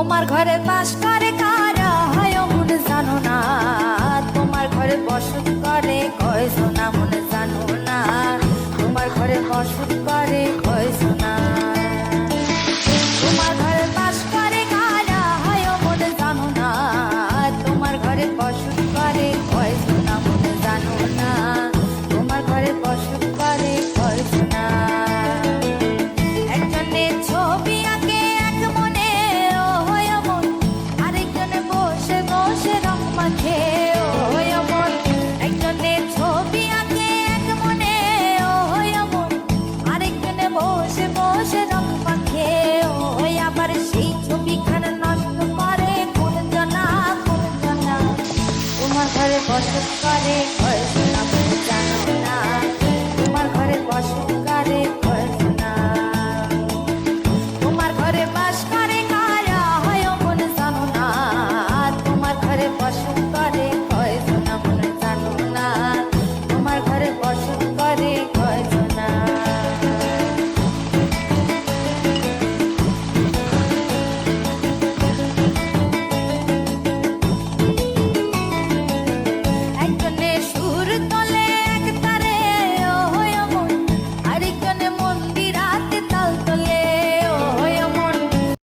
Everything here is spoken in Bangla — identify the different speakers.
Speaker 1: তোমার ঘরে বাস করে কারা হয় মন জানো না, তোমার ঘরে বসত করে কয়জনা মন জানো না, তোমার ঘরে বসত করে কয়জনা। তোমার ঘরে বাস করে কারা হয় মন জানো না, তোমার ঘরে বসত করে কয়জনা মন জানো না, তোমার ঘরে বসত করে কয়জনা। একজনে ছবি আঁকে এক মনে ও হয় মন, আরেকজনে বসে বসে রং মাখে ও হয় মন। একজনে ছবি আঁকে এক মনে ও হয় মন, আরেকজনে বসে বসে রং মাখে ও হয়। আবার সেই ছবিখানা নষ্ট করে কোন জনা, তোমার ঘরে বসত করে